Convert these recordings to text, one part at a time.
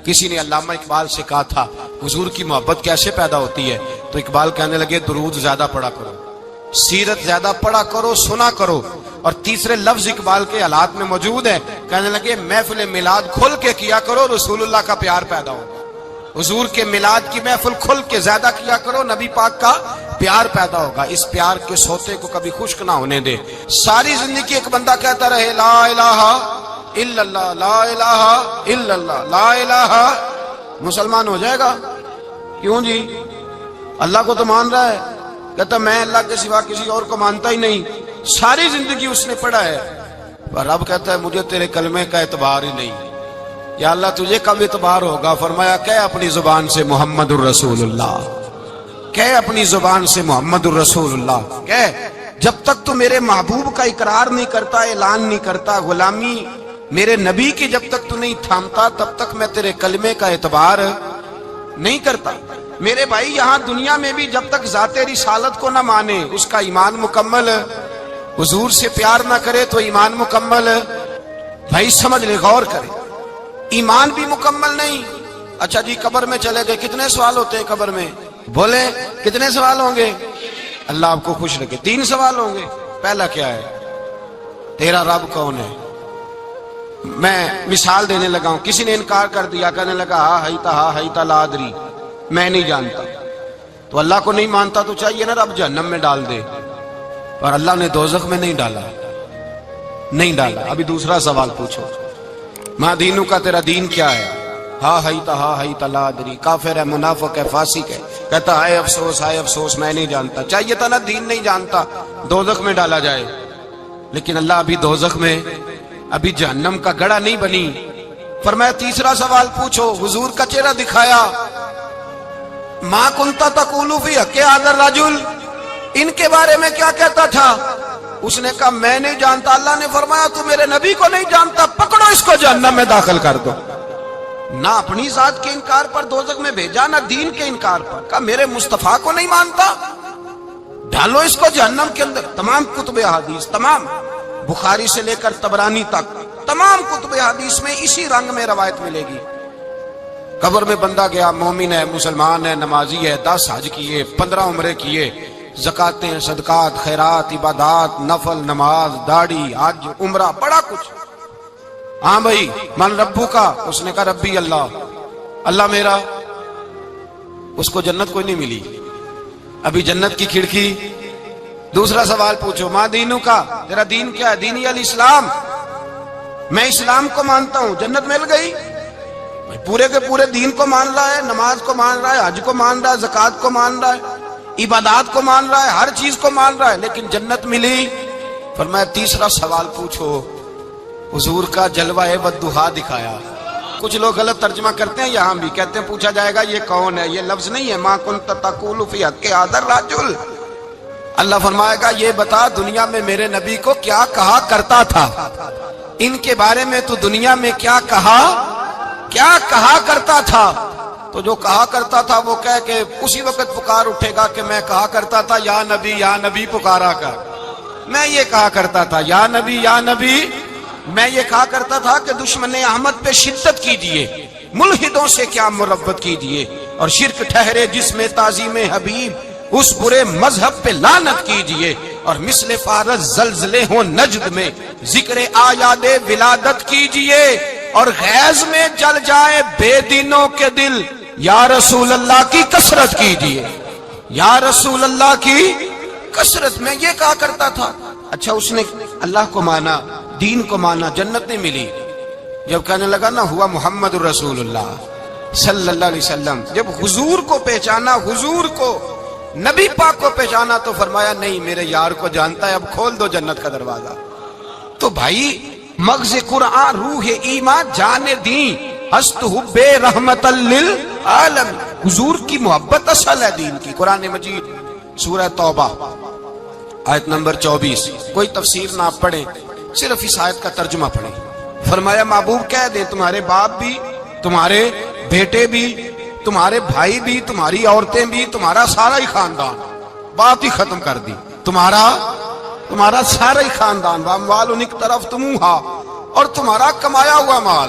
کسی نے علامہ اقبال سے کہا تھا حضور کی محبت کیسے پیدا ہوتی ہے، تو اقبال کہنے لگے درود زیادہ پڑھا کرو، سیرت زیادہ پڑھا کرو، سنا کرو۔ اور تیسرے لفظ اقبال کے حالات میں موجود ہے، کہنے لگے محفل میلاد کھل کے کیا کرو، رسول اللہ کا پیار پیدا ہوگا۔ حضور کے میلاد کی محفل کھل کے زیادہ کیا کرو، نبی پاک کا پیار پیدا ہوگا۔ اس پیار کے سوتے کو کبھی خشک نہ ہونے دے۔ ساری زندگی ایک بندہ کہتا رہے لا الہ الا اللہ، لا الہ الا اللہ، لا الہ، مسلمان ہو جائے گا؟ کیوں جی؟ اللہ کو تو مان رہا ہے، کہتا میں اللہ کے سوا کسی اور کو مانتا ہی نہیں، ساری زندگی اس نے پڑھا ہے، پر رب کہتا ہے مجھے تیرے کلمے کا اعتبار ہی نہیں۔ یا اللہ تجھے کب اعتبار ہوگا؟ فرمایا کہہ اپنی زبان سے محمد الرسول اللہ، کہہ اپنی زبان سے محمد الرسول اللہ، کہہ جب تک تو میرے محبوب کا اقرار نہیں کرتا، اعلان نہیں کرتا، غلامی میرے نبی کی جب تک تو نہیں تھامتا، تب تک میں تیرے کلمے کا اعتبار نہیں کرتا۔ میرے بھائی یہاں دنیا میں بھی جب تک ذات رسالت کو نہ مانے، اس کا ایمان مکمل، حضور سے پیار نہ کرے تو ایمان مکمل، بھائی سمجھ لے، غور کرے، ایمان بھی مکمل نہیں۔ اچھا جی قبر میں چلے گئے، کتنے سوال ہوتے ہیں قبر میں؟ بولے کتنے سوال ہوں گے؟ اللہ آپ کو خوش رکھے، 3 سوال ہوں گے۔ پہلا کیا ہے؟ تیرا رب کون ہے؟ میں مثال دینے لگا ہوں، کسی نے انکار کر دیا، کہنے لگا ہا ہیتا لا ادری، میں نہیں جانتا، تو اللہ کو نہیں مانتا تو چاہیے نا رب جہنم میں ڈال دے، پر اللہ نے دوزخ میں نہیں ڈالا، نہیں ڈالا۔ ابھی دوسرا سوال پوچھو، ماں دینو کا، تیرا دین کیا ہے؟ ہا ہیتا لا ادری، کافر ہے، منافق ہے، فاسق ہے، کہتا ہائے افسوس میں نہیں جانتا، چاہیے تھا نا دین نہیں جانتا دوزخ میں ڈالا جائے، لیکن اللہ ابھی دوزخ میں، ابھی جہنم کا گڑھا نہیں بنی۔ فرمایا تیسرا سوال پوچھو، حضور کا چہرہ دکھایا، ما کنتا تقول فی حق ھذا الرجل، ان کے بارے میں کیا کہتا تھا؟ اس نے کہا میں نہیں جانتا۔ اللہ نے فرمایا تو میرے نبی کو نہیں جانتا، پکڑو اس کو جہنم میں داخل کر دو۔ نہ اپنی ذات کے انکار پر دوزخ میں بھیجا، نہ دین کے انکار پر، کہا میرے مصطفیٰ کو نہیں مانتا، ڈالو اس کو جہنم کے اندر۔ تمام کتب احادیث، تمام بخاری سے لے کر طبرانی تک، تمام کتب احادیث میں اسی رنگ میں روایت ملے گی۔ قبر میں بندہ گیا، مومن ہے، مسلمان ہے، نمازی ہے، 10 حج کیے، 15 عمرے کیے، زکاتیں، صدقات، خیرات، عبادات، نفل، نماز، داڑھی، حج، عمرہ، بڑا کچھ۔ ہاں بھائی من ربو کا، اس نے کہا ربی اللہ، اللہ میرا۔ اس کو جنت کوئی نہیں ملی، ابھی جنت کی کھڑکی۔ دوسرا سوال پوچھو، ماں دینو کا، تیرا دین کیا ہے؟ دینی الاسلام، میں اسلام کو مانتا ہوں، جنت مل گئی۔ پورے کے پورے دین کو مان رہا ہے، نماز کو مان رہا ہے، حج کو مان رہا ہے، زکات کو مان رہا ہے، عبادات کو مان رہا ہے، ہر چیز کو مان رہا ہے، لیکن جنت ملی۔ فرمایا تیسرا سوال پوچھو، حضور کا جلوہ والضحیٰ دکھایا۔ کچھ لوگ غلط ترجمہ کرتے ہیں، یہاں بھی کہتے ہیں پوچھا جائے گا یہ کون ہے، یہ لفظ نہیں ہے، ما کنت تقول فی حق ھذا الرجل۔ اللہ فرمائے گا یہ بتا دنیا میں میرے نبی کو کیا کہا کرتا تھا، ان کے بارے میں تو دنیا میں کیا کہا کرتا تھا؟ تو جو کہا کرتا تھا وہ کہہ کہ اسی وقت پکار اٹھے گا کہ میں کہا کرتا تھا یا نبی پکارا کر، میں یہ کہا کرتا تھا یا نبی، میں یہ کہا کرتا تھا کہ دشمن احمد پہ شدت کیجئے، ملحدوں سے کیا مربت کیجئے، اور شرک ٹھہرے جس میں تعظیم حبیب، اس برے مذہب پہ لعنت کیجئے، اور مثل فارس زلزلے ہوں نجد میں ذکر آیاد ولادت کیجئے، اور غیظ میں جل جائے بے دینوں کے دل، یا رسول اللہ کی کثرت کیجئے، یا رسول اللہ کی کثرت۔ میں یہ کہا کرتا تھا۔ اچھا اس نے اللہ کو مانا، دین کو مانا، جنت نہیں ملی۔ جب کہنے لگا نا ہوا محمد الرسول اللہ صلی اللہ علیہ وسلم، جب حضور کو پہچانا، حضور کو، نبی پاک کو پہچانا، تو فرمایا نہیں میرے یار کو جانتا ہے، اب کھول دو جنت کا دروازہ۔ تو بھائی مغز قرآن، روح ایمان، جان دین، ہست حب رحمت للعالم، حضور کی محبت اصل ہے دین کی۔ قرآن مجید سورہ توبہ آیت نمبر 24، کوئی تفسیر نہ پڑھیں، صرف اس آیت کا ترجمہ پڑھیں۔ فرمایا محبوب کہہ دیں تمہارے باپ بھی، تمہارے بیٹے بھی، تمہارے بھائی بھی، تمہاری عورتیں بھی، تمہارا سارا ہی خاندان، بات ہی ختم کر دی، تمہارا سارا ہی خاندان، واموال انک طرف تمہا، اور تمہارا کمایا ہوا مال،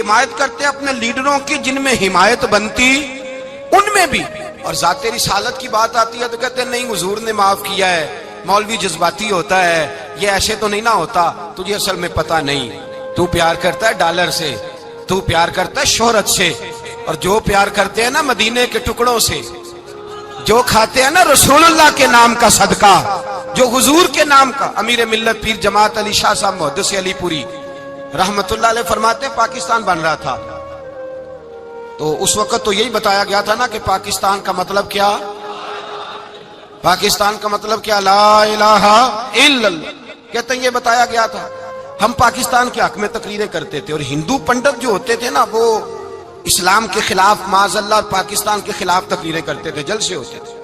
حمایت کرتے ہیں اپنے لیڈروں کی جن میں حمایت بنتی ان میں بھی، اور ذات رسالت کی بات آتی ہے تو کہتے ہیں نہیں حضور نے معاف کیا ہے، مولوی جذباتی ہوتا ہے، یہ ایسے تو نہیں نہ ہوتا، تجھے اصل میں پتہ نہیں، تو پیار کرتا ہے ڈالر سے، تو پیار کرتا ہے شہرت سے، اور جو پیار کرتے ہیں نا مدینے کے ٹکڑوں سے، جو کھاتے ہیں نا رسول اللہ کے نام کا صدقہ، جو حضور کے نام کا، امیر ملت پیر جماعت علی شاہ صاحب محدث علی پوری رحمت اللہ علیہ فرماتے ہیں پاکستان بن رہا تھا تو اس وقت تو یہی بتایا گیا تھا نا کہ پاکستان کا مطلب کیا، پاکستان کا مطلب کیا، لا الہ الا اللہ، کہتے ہیں یہ بتایا گیا تھا۔ ہم پاکستان کے حق میں تقریریں کرتے تھے، اور ہندو پنڈت جو ہوتے تھے نا وہ اسلام کے خلاف معاذ اللہ اور پاکستان کے خلاف تقریریں کرتے تھے، جلسے ہوتے تھے۔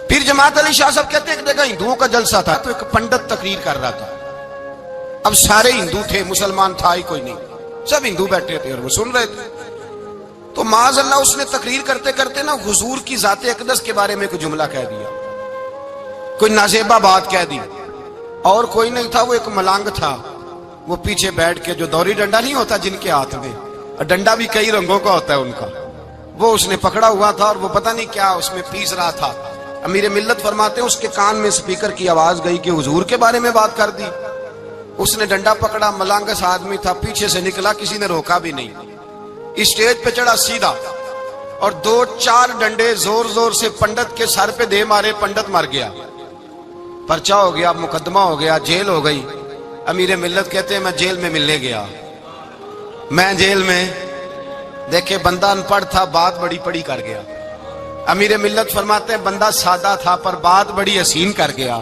پھر جماعت علی شاہ صاحب کہتے ہیں ایک جگہ ہندوؤں کا جلسہ تھا تو ایک پنڈت تقریر کر رہا تھا، اب سارے ہندو تھے، مسلمان تھا ہی کوئی نہیں، سب ہندو بیٹھے تھے اور وہ سن رہے تھے، تو معاذ اللہ اس نے تقریر کرتے کرتے نا حضور کی ذات اقدس کے بارے میں کوئی جملہ کہہ دیا، کوئی نازیبہ بات کہہ دی، اور کوئی نہیں تھا، وہ ایک ملانگ تھا، وہ پیچھے بیٹھ کے، جو دوری ڈنڈا نہیں ہوتا جن کے ہاتھ میں، اور ڈنڈا بھی کئی رنگوں کا ہوتا ہے ان کا، وہ اس نے پکڑا ہوا تھا اور وہ پتہ نہیں کیا اس میں پیس رہا تھا۔ امیر ملت فرماتے ہیں اس کے کان میں سپیکر کی آواز گئی کہ حضور کے بارے میں بات کر دی، اس نے ڈنڈا پکڑا، ملانگس آدمی تھا، پیچھے سے نکلا، کسی نے روکا بھی نہیں، اسٹیج پہ چڑھا سیدھا اور 2-4 ڈنڈے زور زور سے پنڈت کے سر پہ دے مارے، پنڈت مر گیا، پرچہ ہو گیا، مقدمہ ہو گیا، جیل ہو گئی۔ امیر ملت کہتے ہیں میں جیل میں ملنے گیا، میں جیل میں، دیکھے بندہ ان پڑھ تھا، بات بڑی پڑی کر گیا۔ امیر ملت فرماتے ہیں بندہ سادہ تھا پر بات بڑی حسین کر گیا،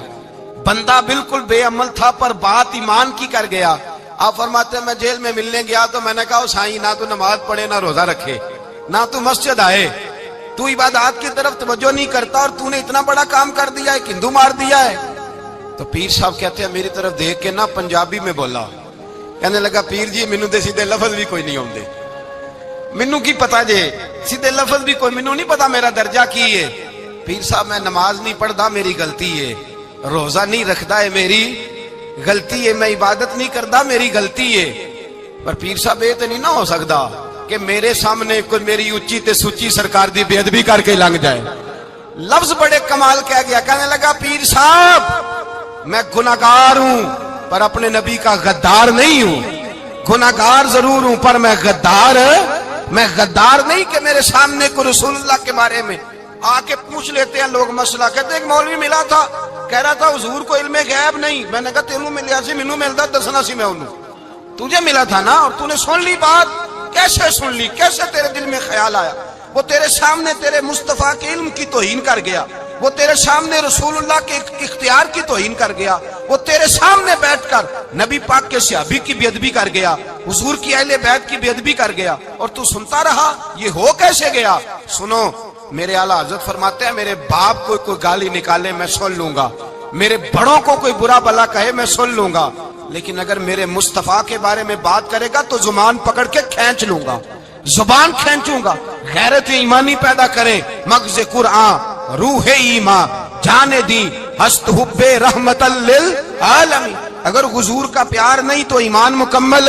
بندہ بالکل بے عمل تھا پر بات ایمان کی کر گیا۔ آپ فرماتے ہیں میں جیل میں ملنے گیا تو میں نے کہا سائیں نہ تو نماز پڑھے نہ روزہ رکھے نہ تو مسجد آئے، تو عبادات کی طرف توجہ نہیں کرتا اور تو نے اتنا بڑا کام کر دیا ہے، ہندو مار دیا ہے۔ تو پیر صاحب کہتے ہیں میری طرف دیکھ کے نا پنجابی میں بولا، کہنے لگا پیر جی مینوں دے سیدھے لفظ بھی کوئی نہیں ہوندے، مینوں کی پتا جے سیدھے لفظ بھی کوئی، مینوں نہیں پتا میرا درجہ کی ہے۔ پیر صاحب میں نماز نہیں پڑھدا میری غلطی ہے، روزہ نہیں رکھدا ہے میری غلطی ہے، میں عبادت نہیں کردا میری غلطی ہے، پر پیر صاحب یہ تو نہیں نہ ہو سکدا کہ میرے سامنے کوئی میری اچھی تے سچی سرکار دی بے ادبی کر کے لنگ جائے۔ لفظ بڑے کمال کہہ گیا، کہنے لگا پیر صاحب میں گناہگار ہوں پر اپنے نبی کا غدار نہیں ہوں، گناہگار ضرور ہوں پر میں غدار نہیں کہ میرے سامنے کو رسول اللہ کے بارے میں آ کے پوچھ لیتے ہیں لوگ مسئلہ، کہتے ہیں ایک مولوی ملا تھا کہہ رہا تھا حضور کو علم غیب نہیں، میں نے کہا تینوں ملیا سی مینوں ملدا دسنا سی میں انہوں، تجھے ملا تھا نا اور تو نے سن لی بات، کیسے سن لی، کیسے تیرے دل میں خیال آیا؟ وہ تیرے سامنے تیرے مصطفیٰ کے علم کی توہین کر گیا، وہ تیرے سامنے رسول اللہ کے اختیار کی توہین کر گیا، وہ تیرے سامنے بیٹھ کر نبی پاک کے صحابی کی بے ادبی کر گیا، حضور کی اہل بیت کی بے ادبی کر گیا، اور تو سنتا رہا، یہ ہو کیسے گیا؟ سنو میرے اعلیٰ حضرت فرماتے ہیں میرے باپ کو کوئی گالی نکالے میں سن لوں گا، میرے بڑوں کو کوئی برا بلا کہے میں سن لوں گا، لیکن اگر میرے مصطفیٰ کے بارے میں بات کرے گا تو زبان پکڑ کے کھینچ لوں گا، زبان کھینچوں گا۔ غیرت ایمانی پیدا کرے مغز قرآن روح ایمان جانے دی ہست حب رحمت للعالمین۔ اگر حضور کا پیار نہیں تو ایمان مکمل،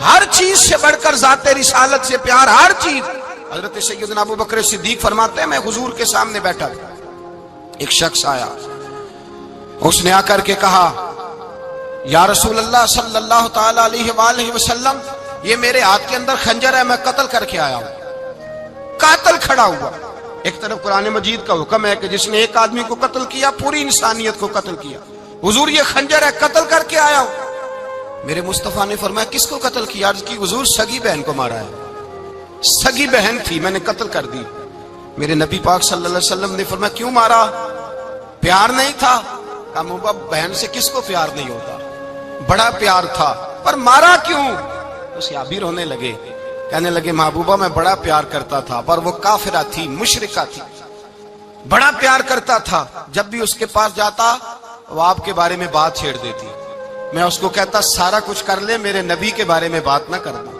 ہر چیز سے بڑھ کر ذات رسالت سے پیار، ہر چیز۔ حضرت سیدنا ابو بکر صدیق فرماتے ہیں میں حضور کے سامنے بیٹھا تھا، ایک شخص آیا، اس نے آ کر کے کہا یا رسول اللہ صلی اللہ تعالی علیہ وآلہ وسلم یہ میرے ہاتھ کے اندر خنجر ہے، میں قتل کر کے آیا ہوں۔ قاتل کھڑا ہوا، ایک طرف قرآن مجید کا حکم ہے کہ جس نے ایک آدمی کو قتل کیا پوری انسانیت کو قتل کیا، حضور یہ خنجر ہے قتل کر کے آیا ہوں۔ میرے مصطفیٰ نے فرمایا کس کو قتل کیا؟ عرض کی حضور سگی بہن کو مارا ہے، سگی بہن تھی میں نے قتل کر دی۔ میرے نبی پاک صلی اللہ علیہ وسلم نے فرمایا کیوں مارا؟ پیار نہیں تھا؟ کہا محبوبہ بہن سے کس کو پیار نہیں ہوتا، بڑا پیار تھا، پر مارا کیوں؟ صحابی رونے لگے، کہنے لگے محبوبہ میں بڑا پیار کرتا تھا پر وہ کافرہ تھی، مشرکہ تھی، بڑا پیار کرتا تھا، جب بھی اس کے پاس جاتا وہ آپ کے بارے میں بات چھیڑ دیتی، میں اس کو کہتا سارا کچھ کر لے میرے نبی کے بارے میں بات نہ کرنا،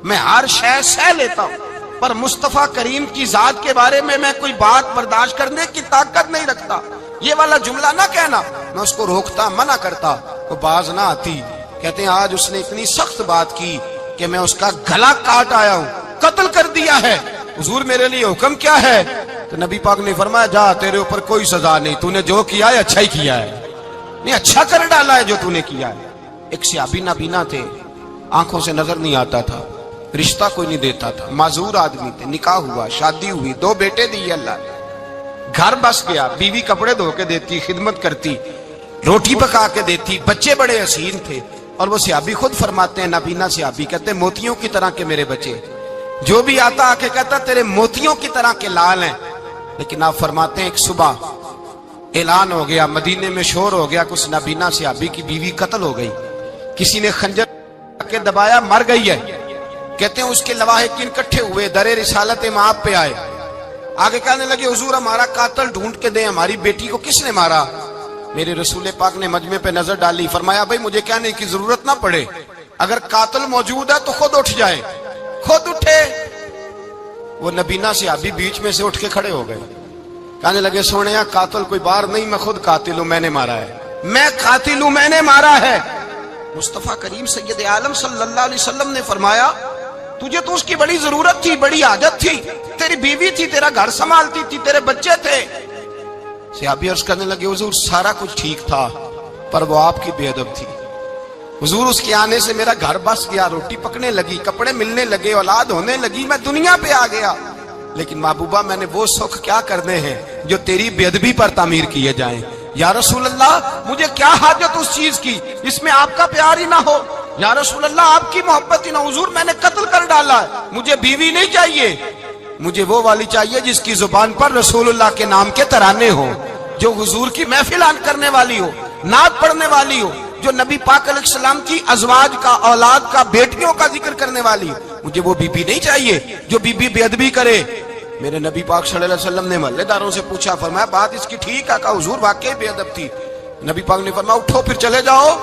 میں ہر شے سہ لیتا ہوں پر مصطفیٰ کریم کی ذات کے بارے میں کوئی بات برداشت کرنے کی طاقت نہیں رکھتا، یہ والا جملہ نہ کہنا۔ میں اس کو روکتا، منع کرتا، وہ باز نہ آتی، کہتے ہیں آج اس نے اتنی سخت بات کی کہ میں اس کا گلا کاٹ آیا ہوں، قتل کر دیا ہے، حضور میرے لیے حکم کیا ہے؟ تو نبی پاک نے فرمایا جا، تیرے اوپر کوئی سزا نہیں، تو نے جو کیا ہے اچھا ہی کیا ہے، نہیں اچھا کر ڈالا ہے جو تو نے کیا ہے۔ ایک صحابی نابینا تھے، آنکھوں سے نظر نہیں آتا تھا، رشتہ کوئی نہیں دیتا تھا، معذور آدمی تھے، نکاح ہوا، شادی ہوئی، 2 بیٹے دیے اللہ نے، گھر بس گیا، بیوی کپڑے دھو کے دیتی، خدمت کرتی، روٹی پکا کے دیتی، بچے بڑے حسین تھے۔ اور وہ صحابی خود فرماتے ہیں، نابینا صحابی کہتے ہیں موتیوں کی طرح کے میرے بچے، جو بھی آتا آ کے کہتا تیرے موتیوں کی طرح کے لال ہیں۔ لیکن آپ فرماتے ہیں ایک صبح اعلان ہو گیا، مدینے میں شور ہو گیا، کچھ نابینا صحابی کی بیوی قتل ہو گئی، کسی نے خنجر کے دبایا، مر گئی ہے۔ کہتے ہیں اس کے لواحقین اکٹھے ہوئے، در رسالت مآب پہ آئے، آگے کہنے لگے حضور ہمارا قاتل ڈھونڈ کے دیں، ہماری بیٹی کو کس نے مارا؟ میرے رسول پاک نے مجمع پہ نظر ڈالی، فرمایا بھائی مجھے کہنے کی ضرورت نہ پڑے، اگر قاتل موجود ہے تو خود اٹھ جائے۔ خود اٹھے، وہ نبینا صحابی بیچ میں سے اٹھ کے کھڑے ہو گئے، کہنے لگے سونیا قاتل کوئی بار نہیں، میں خود قاتل ہوں، میں نے مارا ہے، میں قاتل ہوں، میں نے مارا ہے۔ مصطفیٰ کریم سید عالم صلی اللہ علیہ وسلم نے فرمایا تجھے تو اس کی بڑی ضرورت تھی، بڑی حاجت تھی، تیری بیوی تھی، تیرا گھر سنبھالتی تھی، تیرے بچے تھے۔ صحابی عرض کرنے لگے حضور سارا کچھ ٹھیک تھا پر وہ آپ کی بے ادب تھی، حضور اس کے آنے سے میرا گھر بس گیا، روٹی پکنے لگی، کپڑے ملنے لگے، اولاد ہونے لگی، میں دنیا پہ آ گیا، لیکن محبوبہ میں نے وہ سکھ کیا کرنے ہیں جو تیری بے ادبی پر تعمیر کیے جائیں۔ یا رسول اللہ مجھے کیا حاجت اس چیز کی جس میں آپ کا پیار ہی نہ ہو، یا رسول اللہ آپ کی محبت ہی نہ، حضور میں نے قتل کر ڈالا ہے، مجھے بیوی نہیں چاہیے، مجھے وہ والی چاہیے جس کی زبان پر رسول اللہ کے نام کے ترانے ہو، جو حضور کی محفل آن کرنے والی ہو، نعت پڑھنے والی ہو، جو نبی پاک علیہ السلام کی ازواج کا، اولاد کا، بیٹیوں کا ذکر کرنے والی ہو، مجھے وہ بی بی نہیں چاہیے جو بی بی بے ادبی کرے۔ میرے نبی پاک صلی اللہ علیہ وسلم نے محلے داروں سے پوچھا، فرمایا بات اس کی ٹھیک ہے؟ کہا حضور واقعی بے ادب تھی۔ نبی پاک نے فرمایا اٹھو پھر چلے جاؤ،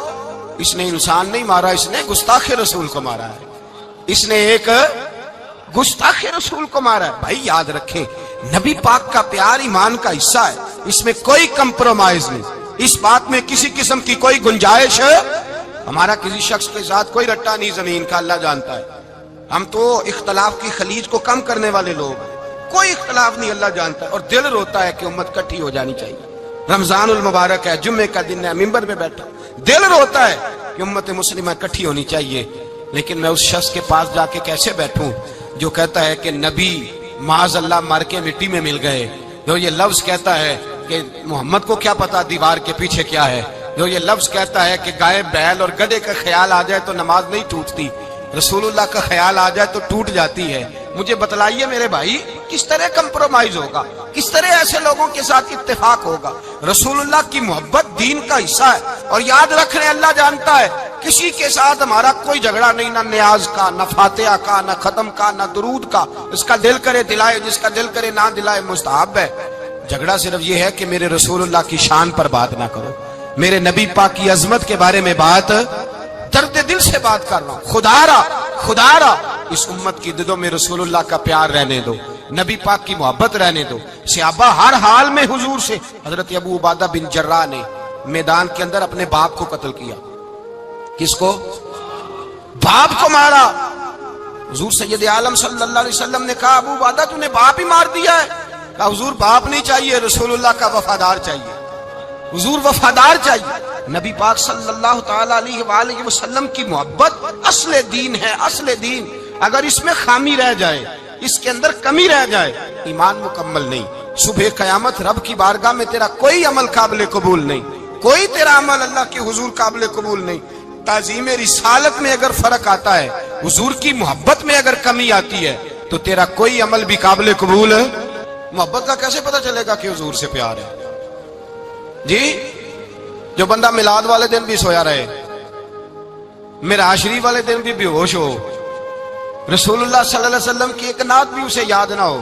اس نے انسان نہیں مارا، اس نے گستاخ رسول کو مارا ہے، اس نے ایک گستاخ رسول کو مارا ہے۔ بھائی یاد رکھیں نبی پاک کا پیار ایمان کا حصہ ہے، اس میں کوئی کمپرومائز نہیں، اس بات میں کسی قسم کی کوئی گنجائش ہے، ہمارا کسی شخص کے ساتھ کوئی رٹا نہیں زمین کا، اللہ جانتا ہے، ہم تو اختلاف کی خلیج کو کم کرنے والے لوگ ہیں، کوئی اختلاف نہیں، اللہ جانتا ہے، اور دل روتا ہے کہ امت کٹھی ہو جانی چاہیے۔ رمضان المبارک ہے، جمعے کا دن ہے، منبر پہ بیٹھا، دل روتا ہے کہ امت مسلمہ کٹھی ہونی چاہیے، لیکن میں اس شخص کے پاس جا کے کیسے بیٹھوں جو کہتا ہے کہ نبی معاذ اللہ مر کے مٹی میں مل گئے، جو یہ لفظ کہتا ہے کہ محمد کو کیا پتا دیوار کے پیچھے کیا ہے، جو یہ لفظ کہتا ہے کہ گائے بیل اور گدھے کا خیال آ جائے تو نماز نہیں ٹوٹتی، رسول اللہ کا خیال آ جائے تو ٹوٹ جاتی ہے۔ مجھے بتلائیے میرے بھائی کس طرح کمپرومائز ہوگا، کس طرح ایسے لوگوں کے ساتھ اتفاق ہوگا؟ رسول اللہ کی محبت دین کا حصہ ہے، اور یاد رکھ رہے اللہ جانتا ہے کسی کے ساتھ ہمارا کوئی جھگڑا نہیں، نہ نیاز کا، نہ فاتحہ کا، نہ ختم کا، نہ درود کا، اس کا دل کرے دلائے، جس کا دل کرے نہ دلائے، مستحب ہے۔ جھگڑا صرف یہ ہے کہ میرے رسول اللہ کی شان پر بات نہ کرو، میرے نبی پاک کی عظمت کے بارے میں بات، درد دل سے بات کر رہا ہوں، خدا را اس امت کی دلوں میں رسول اللہ کا پیار رہنے دو، نبی پاک کی محبت رہنے دو۔ صحابہ ہر حال میں حضور سے، حضرت ابو عبادہ بن جراح نے میدان کے اندر اپنے باپ کو قتل کیا، کس کو؟ باپ کو مارا۔ حضور سید عالم صلی اللہ علیہ وسلم نے کہا ابو عبادہ تو نے باپ ہی مار دیا ہے؟ کہا حضور باپ نہیں چاہیے، رسول اللہ کا وفادار چاہیے، حضور وفادار چاہیے۔ نبی پاک صلی اللہ تعالی علیہ وآلہ وسلم کی محبت اصل دین ہے، اصل دین، اگر اس میں خامی رہ جائے، اس کے اندر کمی رہ جائے، ایمان مکمل نہیں۔ صبح قیامت رب کی بارگاہ میں تیرا کوئی عمل قابل قبول نہیں، کوئی تیرا عمل اللہ کے حضور قابل قبول نہیں۔ تعظیم رسالت میں اگر فرق آتا ہے، حضور کی محبت میں اگر کمی آتی ہے، تو تیرا کوئی عمل بھی قابل قبول ہے۔ محبت کا کیسے پتہ چلے گا کہ حضور سے پیار ہے؟ جی جو بندہ میلاد والے دن بھی سویا رہے، معراج شریف والے دن بھی بے ہوش ہو، رسول اللہ صلی اللہ علیہ وسلم کی ایک نعت بھی اسے یاد نہ ہو،